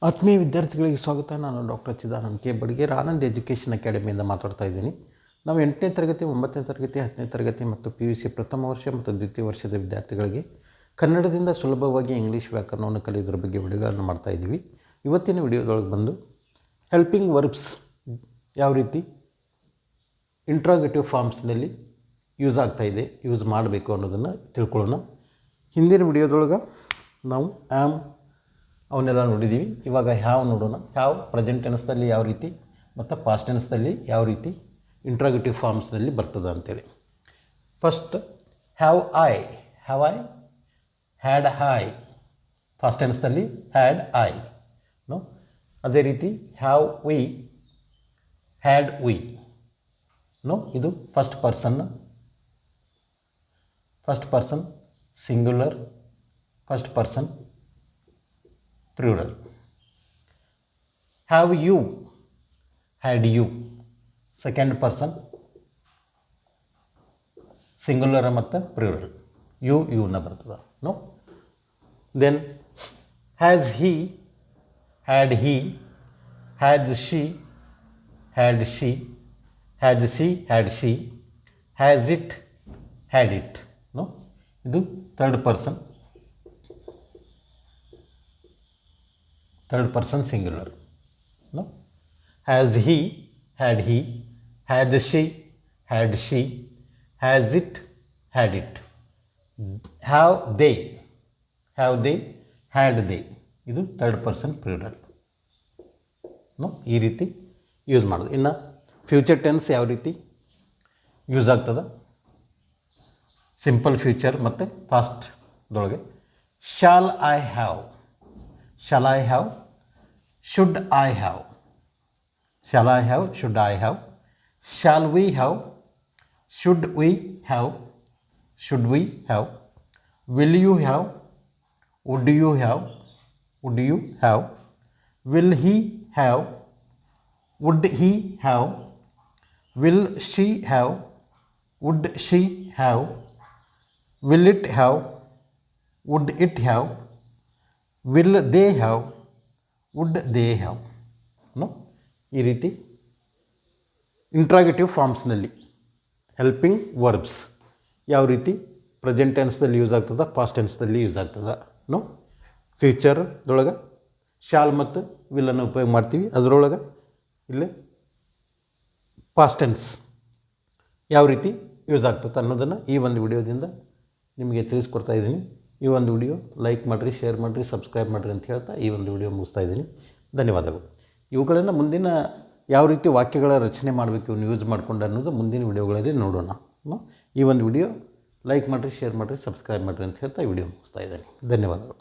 ಆತ್ಮೀಯ ವಿದ್ಯಾರ್ಥಿಗಳಿಗೆ ಸ್ವಾಗತ. ನಾನು doctor Chidananda K Badiger, Anand education ಅಕಾಡೆಮಿಯಿಂದ ಮಾತಾಡ್ತಾ ಇದ್ದೀನಿ. ನಾವು 8ನೇ ತರಗತಿ, 9ನೇ ತರಗತಿ, 10ನೇ ತರಗತಿ ಮತ್ತು PUC ಪ್ರಥಮ ವರ್ಷ ಮತ್ತು ದ್ವಿತೀಯ ವರ್ಷದ ವಿದ್ಯಾರ್ಥಿಗಳಿಗೆ ಕನ್ನಡದಿಂದ ಸುಲಭವಾಗಿ ಇಂಗ್ಲೀಷ್ ವ್ಯಾಕರಣವನ್ನು ಕಲಿಯೋದ್ರ ಬಗ್ಗೆ ವಿಡಿಯೋಗಳನ್ನು ಮಾಡ್ತಾಯಿದ್ದೀವಿ. ಇವತ್ತಿನ ವಿಡಿಯೋದೊಳಗೆ ಬಂದು ಹೆಲ್ಪಿಂಗ್ ವರ್ಬ್ಸ್ ಯಾವ ರೀತಿ ಇಂಟ್ರಾಗೇಟಿವ್ ಫಾರ್ಮ್ಸ್ನಲ್ಲಿ ಯೂಸ್ ಮಾಡಬೇಕು ಅನ್ನೋದನ್ನು ತಿಳ್ಕೊಳ್ಳೋಣ. ಹಿಂದಿನ ವಿಡಿಯೋದೊಳಗೆ ನಾವು ಆ್ಯಮ್ ಅವನ್ನೆಲ್ಲ ನೋಡಿದ್ದೀವಿ. ಇವಾಗ ಹ್ಯಾವ್ ನೋಡೋಣ. ಹ್ಯಾವ್ ಪ್ರೆಸೆಂಟ್ ಟೆನ್ಸ್ದಲ್ಲಿ ಯಾವ ರೀತಿ ಮತ್ತು ಪಾಸ್ಟ್ ಟೆನ್ಸ್ದಲ್ಲಿ ಯಾವ ರೀತಿ ಇಂಟ್ರಾಗೇಟಿವ್ ಫಾರ್ಮ್ಸ್ನಲ್ಲಿ ಬರ್ತದೆ ಅಂತೇಳಿ. First have I had I past ಟೆನ್ಸ್ದಲ್ಲಿ ಹ್ಯಾಡ್ ಐ ನೋ. ಅದೇ ರೀತಿ have we had we no. ಇದು first person singular, first person plural. Have you had you second person singular ಮತ್ತು ಪ್ಲೂರಲ್. ಯುನ ಬರ್ತದೆ no. Then has he had he, has she had she, has she had she, has it had it no. ಇದು third person singular no. Has he had he, has she had she, has it had it. Have they had they, ಇದು third person plural no. ಈ ರೀತಿ use ಮಾಡೋದು. ಇನ್ನು future tense ಯಾವ ರೀತಿ use ಆಗ್ತದೆ, simple future ಮತ್ತು ಪಾಸ್ಟ್ದೊಳಗೆ shall I have should I have, should I have. Shall we have should we have, will you have would you have, will he have would he have, will she have would she have, will it have would it have, will they have would they have no. ಈ ರೀತಿ interrogative ಫಾರ್ಮ್ಸ್ನಲ್ಲಿ helping verbs ಯಾವ ರೀತಿ present ಟೆನ್ಸ್ದಲ್ಲಿ use ಆಗ್ತದೆ, past ಟೆನ್ಸ್ದಲ್ಲಿ use ಆಗ್ತದೆ no. ಫ್ಯೂಚರ್ದೊಳಗೆ ಶಾಲ್ ಮತ್ತು ವಿಲ್ಲನ್ನು ಉಪಯೋಗ ಮಾಡ್ತೀವಿ. ಅದರೊಳಗೆ ಇಲ್ಲಿ ಪಾಸ್ಟ್ ಟೆನ್ಸ್ ಯಾವ ರೀತಿ ಯೂಸ್ ಆಗ್ತದೆ ಅನ್ನೋದನ್ನು ಈ ಒಂದು ವಿಡಿಯೋದಿಂದ ನಿಮಗೆ ತಿಳಿಸ್ಕೊಡ್ತಾ ಇದ್ದೀನಿ. ಈ ಒಂದು ವಿಡಿಯೋ ಲೈಕ್ ಮಾಡಿರಿ, ಶೇರ್ ಮಾಡಿರಿ, ಸಬ್ಸ್ಕ್ರೈಬ್ ಮಾಡಿರಿ ಅಂತ ಹೇಳ್ತಾ ಈ ಒಂದು ವಿಡಿಯೋ ಮುಗಿಸ್ತಾ ಇದ್ದೀನಿ. ಧನ್ಯವಾದಗಳು. ಇವುಗಳನ್ನು ಮುಂದಿನ ಯಾವ ರೀತಿ ವಾಕ್ಯಗಳ ರಚನೆ ಮಾಡಬೇಕು ಇವನ್ನ ಯೂಸ್ ಮಾಡಿಕೊಂಡು ಅನ್ನೋದು ಮುಂದಿನ ವಿಡಿಯೋಗಳಲ್ಲಿ ನೋಡೋಣ. ಈ ಒಂದು ವಿಡಿಯೋ ಲೈಕ್ ಮಾಡಿರಿ, ಶೇರ್ ಮಾಡಿರಿ, ಸಬ್ಸ್ಕ್ರೈಬ್ ಮಾಡಿರಿ ಅಂತ ಹೇಳ್ತಾ ಈ ವಿಡಿಯೋ ಮುಗಿಸ್ತಾ ಇದ್ದೀನಿ. ಧನ್ಯವಾದಗಳು.